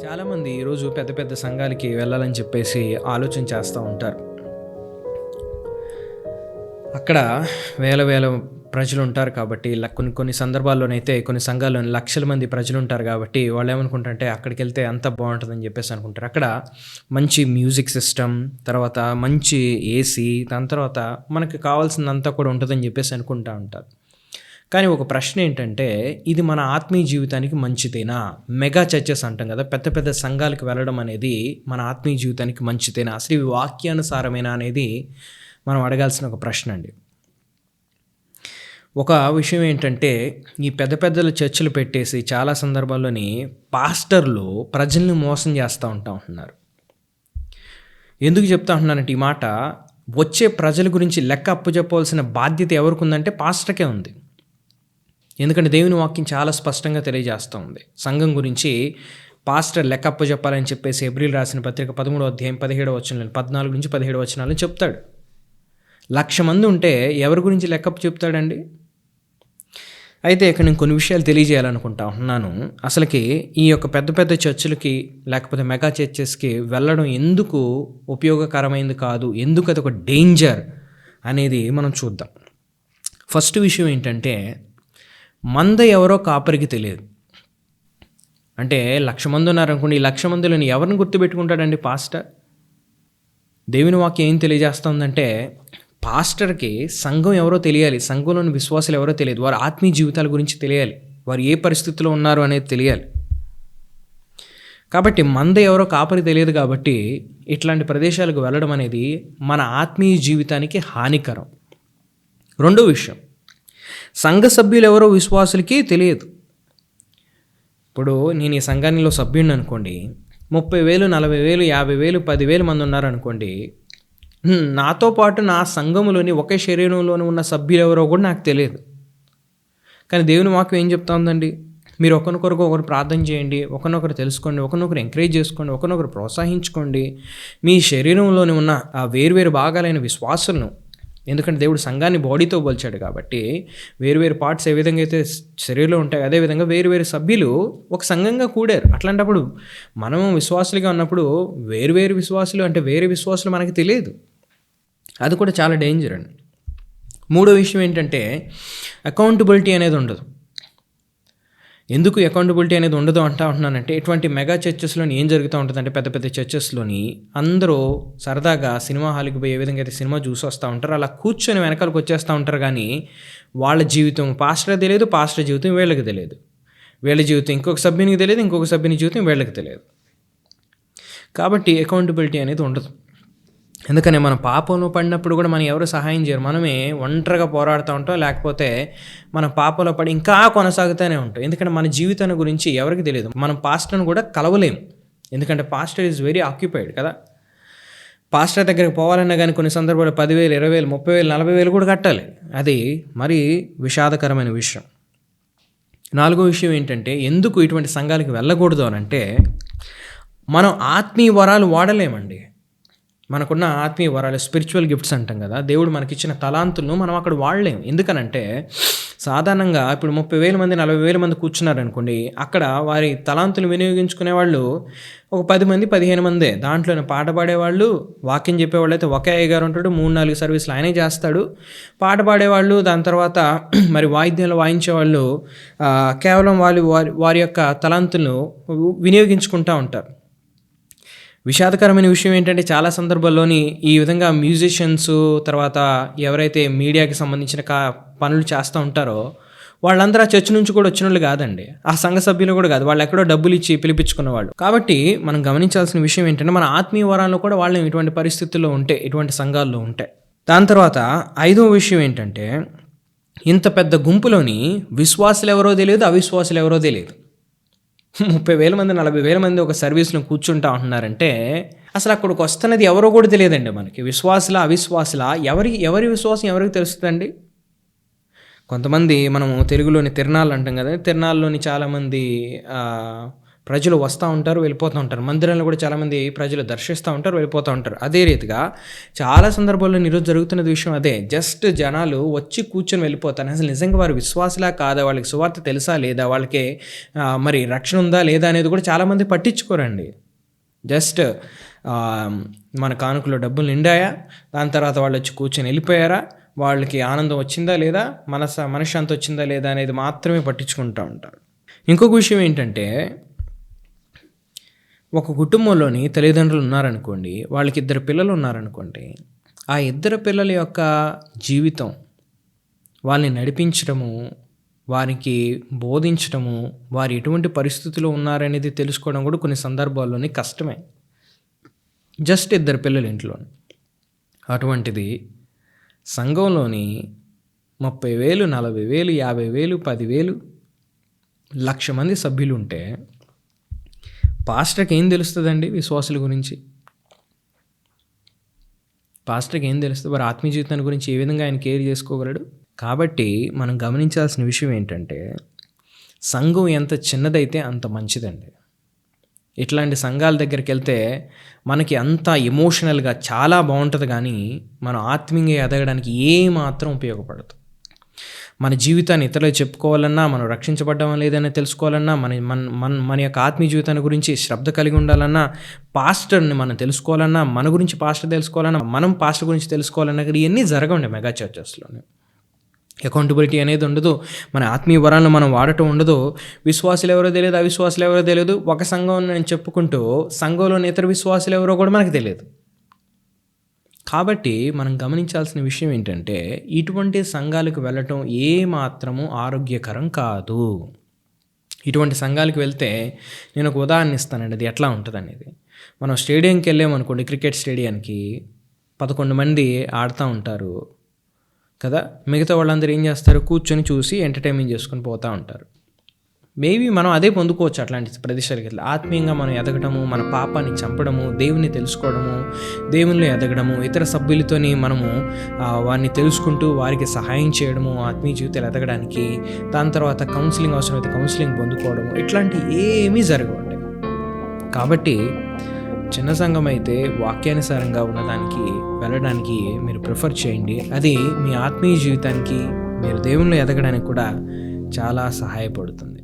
చాలామంది ఈరోజు పెద్ద పెద్ద సంఘాలకి వెళ్ళాలని చెప్పేసి ఆలోచన చేస్తూ ఉంటారు. అక్కడ వేల వేల ప్రజలు ఉంటారు కాబట్టి కొన్ని కొన్ని సందర్భాల్లోనైతే కొన్ని సంఘాల్లో లక్షల మంది ప్రజలు ఉంటారు కాబట్టి వాళ్ళు ఏమనుకుంటారంటే అక్కడికి వెళ్తే అంత బాగుంటుందని చెప్పేసి అనుకుంటారు. అక్కడ మంచి మ్యూజిక్ సిస్టమ్, తర్వాత మంచి ఏసీ, దాని తర్వాత మనకి కావాల్సిందంతా కూడా ఉంటుందని చెప్పేసి అనుకుంటూ ఉంటారు. కానీ ఒక ప్రశ్న ఏంటంటే, ఇది మన ఆత్మీయ జీవితానికి మంచిదేనా? మెగా చర్చెస్ అంటాం కదా, పెద్ద పెద్ద సంఘాలకు వెళ్ళడం అనేది మన ఆత్మీయ జీవితానికి మంచిదేనా? అసలు ఇవి వాక్యానుసారమేనా అనేది మనం అడగాల్సిన ఒక ప్రశ్న అండి. ఒక విషయం ఏంటంటే, ఈ పెద్ద పెద్దల చర్చలు పెట్టేసి చాలా సందర్భాల్లోని పాస్టర్లు ప్రజల్ని మోసం చేస్తూ ఉంటున్నారు. ఎందుకు చెప్తా ఉంటున్నానంటే ఈ మాట, వచ్చే ప్రజల గురించి లెక్క అప్పచెప్పవలసిన బాధ్యత ఎవరికి ఉందంటే పాస్టర్కే ఉంది. ఎందుకంటే దేవుని వాక్యం చాలా స్పష్టంగా తెలియజేస్తూ ఉంది. సంఘం గురించి పాస్టర్ లెక్క అప్పచెప్పాలని చెప్పేసి హెబ్రీయులు రాసిన పత్రిక 13వ అధ్యాయం 17వ వచనం 14 నుంచి 17 వచనాలను చెప్తాడు. 1,00,000 మంది ఉంటే ఎవరి గురించి లెక్క చెప్తాడండి? అయితే ఇక్కడ నేను కొన్ని విషయాలు తెలియజేయాలనుకుంటా ఉన్నాను. అసలుకి ఈ యొక్క పెద్ద పెద్ద చర్చిలకి లేకపోతే మెగా చర్చెస్కి వెళ్ళడం ఎందుకు ఉపయోగకరమైంది కాదు, ఎందుకు అది ఒక డేంజర్ అనేది మనం చూద్దాం. ఫస్ట్ విషయం ఏంటంటే, మంద ఎవరో కాపరికి తెలియదు. అంటే 1,00,000 మంది ఉన్నారనుకోండి, ఈ 1,00,000 మందిలోని ఎవరిని గుర్తుపెట్టుకుంటాడండి పాస్టర్? దేవుని వాక్యం ఏం తెలియజేస్తుందంటే, పాస్టర్కి సంఘం ఎవరో తెలియాలి, సంఘంలోని విశ్వాసులు ఎవరో తెలియదు, వారి ఆత్మీయ జీవితాల గురించి తెలియాలి, వారు ఏ పరిస్థితిలో ఉన్నారు అనేది తెలియాలి. కాబట్టి మంద ఎవరో కాపరి తెలియదు కాబట్టి ఇట్లాంటి ప్రదేశాలకు వెళ్ళడం అనేది మన ఆత్మీయ జీవితానికి హానికరం. రెండో విషయం, సంఘ సభ్యులు ఎవరో విశ్వాసులకి తెలియదు. ఇప్పుడు నేను ఈ సంఘానిలో సభ్యుడిని అనుకోండి, 30,000, 40,000, 50,000, 10,000 మంది ఉన్నారనుకోండి, నాతో పాటు నా సంఘములోని ఒకే శరీరంలోని ఉన్న సభ్యులు ఎవరో కూడా నాకు తెలియదు. కానీ దేవుని వాక్యం ఏం చెప్తా ఉందండి? మీరు ఒకరికొరకు ఒకరు ప్రార్థన చేయండి, ఒకరినొకరు తెలుసుకోండి, ఒకరినొకరు ఎంకరేజ్ చేసుకోండి, ఒకరినొకరు ప్రోత్సహించుకోండి. మీ శరీరంలోని ఉన్న ఆ వేరువేరు భాగాలైన విశ్వాసులను, ఎందుకంటే దేవుడు సంఘాన్ని బాడీతో పోల్చాడు కాబట్టి వేరువేరు పార్ట్స్ ఏ విధంగా అయితే శరీరంలో ఉంటాయి, అదేవిధంగా వేరువేరు సభ్యులు ఒక సంఘంగా కూడారు. అట్లాంటప్పుడు మనం విశ్వాసులుగా ఉన్నప్పుడు వేరువేరు విశ్వాసులు అంటే వేరే విశ్వాసులు మనకి తెలియదు. అది కూడా చాలా డేంజర్ అండి. మూడో విషయం ఏంటంటే, అకౌంటబిలిటీ అనేది ఉండదు. ఎందుకు అకౌంటబిలిటీ అనేది ఉండదు అంటున్నానంటే, ఇటువంటి మెగా చర్చెస్లోని ఏం జరుగుతూ ఉంటుందంటే, పెద్ద పెద్ద చర్చెస్లోని అందరూ సరదాగా సినిమా హాల్కి పోయి ఏ విధంగా అయితే సినిమా చూసి వస్తూ ఉంటారు, అలా కూర్చొని వెనకాలకు వచ్చేస్తూ ఉంటారు. కానీ వాళ్ళ జీవితం పాస్టర్ తెలియదు, పాస్టర్ జీవితం వీళ్ళకి తెలియదు, వీళ్ళ జీవితం ఇంకొక సభ్యునికి తెలియదు, ఇంకొక సభ్యుని జీవితం వీళ్ళకి తెలియదు. కాబట్టి అకౌంటబిలిటీ అనేది ఉండదు. ఎందుకని మనం పాపంలో పడినప్పుడు కూడా మనం ఎవరు సహాయం చేయరు, మనమే ఒంటరిగా పోరాడుతూ ఉంటాం, లేకపోతే మన పాపంలో పడి ఇంకా కొనసాగుతూనే ఉంటాం. ఎందుకంటే మన జీవితాన్ని గురించి ఎవరికి తెలియదు. మనం పాస్టర్ని కూడా కలవలేము, ఎందుకంటే పాస్టర్ ఈజ్ వెరీ ఆక్యుపైడ్ కదా. పాస్టర్ దగ్గరికి పోవాలన్నా కానీ కొన్ని సందర్భాల్లో 10,000, 20,000, 30,000, 40,000 కూడా కట్టాలి. అది మరి విషాదకరమైన విషయం. నాలుగో విషయం ఏంటంటే, ఎందుకు ఇటువంటి సంఘాలకు వెళ్ళకూడదు అని అంటే, మనం ఆత్మీయ వరాలు వాడలేమండి. మనకున్న ఆత్మీయ వరాలు, స్పిరిచువల్ గిఫ్ట్స్ అంటాం కదా, దేవుడు మనకిచ్చిన తలాంతులను మనం అక్కడ వాడలేము. ఎందుకనంటే సాధారణంగా ఇప్పుడు 30,000 మంది 40,000 మంది కూర్చున్నారనుకోండి, అక్కడ వారి తలాంతులు వినియోగించుకునే వాళ్ళు ఒక 10 మంది 15 మందే. దాంట్లోనే పాట పాడేవాళ్ళు, వాక్యం చెప్పేవాళ్ళు అయితే ఒకే అయ్యగారు ఉంటాడు, 3-4 సర్వీసులు ఆయనే చేస్తాడు. పాట పాడేవాళ్ళు, దాని తర్వాత మరి వాయిద్యాలు వాయించేవాళ్ళు కేవలం వారి యొక్క తలాంతులను వినియోగించుకుంటూ ఉంటారు. విషాదకరమైన విషయం ఏంటంటే, చాలా సందర్భాల్లోని ఈ విధంగా మ్యూజిషియన్స్, తర్వాత ఎవరైతే మీడియాకి సంబంధించిన పనులు చేస్తూ ఉంటారో వాళ్ళందరూ ఆ చర్చ్ నుంచి కూడా వచ్చిన వాళ్ళు కాదండి, ఆ సంఘ సభ్యులు కూడా కాదు, వాళ్ళు ఎక్కడో డబ్బులు ఇచ్చి పిలిపించుకున్న వాళ్ళు. కాబట్టి మనం గమనించాల్సిన విషయం ఏంటంటే, మన ఆత్మీయ వరాల్లో కూడా వాళ్ళని ఇటువంటి పరిస్థితుల్లో ఉంటే, ఇటువంటి సంఘాల్లో ఉంటే. దాని తర్వాత ఐదవ విషయం ఏంటంటే, ఇంత పెద్ద గుంపులోని విశ్వాసులు ఎవరో తెలియదు, అవిశ్వాసులు ఎవరో తెలియదు. 30,000 మంది 40,000 మంది ఒక సర్వీస్లో కూర్చుంటా ఉంటున్నారంటే అసలు అక్కడికి వస్తున్నది ఎవరో కూడా తెలియదండి మనకి. విశ్వాసుల అవిశ్వాసుల ఎవరి విశ్వాసం ఎవరికి తెలుస్తుందండి? కొంతమంది మనము తెలుగులోని తిరణాలు అంటాం కదా, తిరణాల్లోని చాలామంది ప్రజలు వస్తూ ఉంటారు, వెళ్ళిపోతూ ఉంటారు. మందిరంలో కూడా చాలామంది ప్రజలు దర్శిస్తూ ఉంటారు, వెళ్ళిపోతూ ఉంటారు. అదే రీతిగా చాలా సందర్భాల్లో ఈరోజు జరుగుతున్న విషయం అదే. జస్ట్ జనాలు వచ్చి కూర్చొని వెళ్ళిపోతారు. అసలు నిజంగా వారు విశ్వాసులా కాదా, వాళ్ళకి సువార్త తెలుసా లేదా, వాళ్ళకి మరి రక్షణ ఉందా లేదా అనేది కూడా చాలామంది పట్టించుకోరండి. జస్ట్ మన కానుకలో డబ్బులు నిండాయా, దాని తర్వాత వాళ్ళు వచ్చి కూర్చొని వెళ్ళిపోయారా, వాళ్ళకి ఆనందం వచ్చిందా లేదా, మనశ్శాంతి వచ్చిందా లేదా అనేది మాత్రమే పట్టించుకుంటూ ఉంటారు. ఇంకొక విషయం ఏంటంటే, ఒక కుటుంబంలోని తల్లిదండ్రులు ఉన్నారనుకోండి, వాళ్ళకి 2 పిల్లలు ఉన్నారనుకోండి, ఆ 2 పిల్లల యొక్క జీవితం, వాళ్ళని నడిపించడము, వారికి బోధించడము, వారు ఎటువంటి పరిస్థితిలో ఉన్నారనేది తెలుసుకోవడం కూడా కొన్ని సందర్భాల్లోని కష్టమే. జస్ట్ 2 పిల్లలు ఇంట్లో. అటువంటిది సంఘంలోని 30,000, 40,000, 50,000, 10,000, 1,00,000 మంది సభ్యులు ఉంటే పాస్టర్కి ఏం తెలుస్తుందండి విశ్వాసుల గురించి? పాస్టర్కి ఏం తెలుస్తుంది? వారి ఆత్మీయ జీవితాన్ని గురించి ఏ విధంగా ఆయన కేర్ చేసుకోగలడు? కాబట్టి మనం గమనించాల్సిన విషయం ఏంటంటే, సంఘం ఎంత చిన్నదైతే అంత మంచిదండి. ఇట్లాంటి సంఘాల దగ్గరికి వెళ్తే మనకి అంత ఎమోషనల్గా చాలా బాగుంటుంది, కానీ మనం ఆత్మీయంగా ఎదగడానికి ఏమాత్రం ఉపయోగపడదు. మన జీవితాన్ని ఇతరులకు చెప్పుకోవాలన్నా, మనం రక్షించబడ్డామా లేదని తెలుసుకోవాలన్నా, మన యొక్క ఆత్మీయ జీవితాన్ని గురించి శ్రద్ధ కలిగి ఉండాలన్నా, పాస్టర్ని మనం తెలుసుకోవాలన్నా, మన గురించి పాస్టర్ తెలుసుకోవాలన్నా, మనం పాస్టర్ గురించి తెలుసుకోవాలన్నా, ఇవన్నీ జరగండి మెగా చర్చెస్లోనే. అకౌంటబిలిటీ అనేది ఉండదు, మన ఆత్మీయ వరాలను మనం వాడటం ఉండదు. విశ్వాసులు ఎవరో తెలియదు, అవిశ్వాసులు ఎవరో తెలియదు. ఒక సంఘం నేను చెప్పుకుంటూ సంఘంలోని ఇతర విశ్వాసులు ఎవరో కూడా మనకు తెలియదు. కాబట్టి మనం గమనించాల్సిన విషయం ఏంటంటే, ఇటువంటి సంఘాలకు వెళ్ళటం ఏమాత్రము ఆరోగ్యకరం కాదు. ఇటువంటి సంఘాలకు వెళ్తే నేను ఒక ఉదాహరణ ఇస్తానండి, అది ఎట్లా ఉంటుంది అనేది. మనం స్టేడియంకి వెళ్ళామనుకోండి, క్రికెట్ స్టేడియానికి 11 మంది ఆడుతూ ఉంటారు కదా. మిగతా వాళ్ళందరూ ఏం చేస్తారు, కూర్చొని చూసి ఎంటర్టైన్మెంట్ చేసుకొని పోతూ ఉంటారు. మేబీ మనం అదే పొందుకోవచ్చు అట్లాంటి ప్రదేశాలకి వెళ్ళి. ఆత్మీయంగా మనం ఎదగడము, మన పాపాన్ని చంపడము, దేవుని తెలుసుకోవడము, దేవునిలో ఎదగడము, ఇతర సభ్యులతోని మనము వారిని తెలుసుకుంటూ వారికి సహాయం చేయడము, ఆత్మీయ జీవితాలు ఎదగడానికి. దాని తర్వాత కౌన్సిలింగ్ అవసరమైతే కౌన్సిలింగ్ పొందుకోవడము, ఇట్లాంటి ఏమీ జరగవండి. కాబట్టి చిన్న సంఘం అయితే వాక్యానుసారంగా ఉన్నదానికి వెళ్ళడానికి మీరు ప్రిఫర్ చేయండి. అది మీ ఆత్మీయ జీవితానికి, మీరు దేవునిలో ఎదగడానికి కూడా చాలా సహాయపడుతుంది.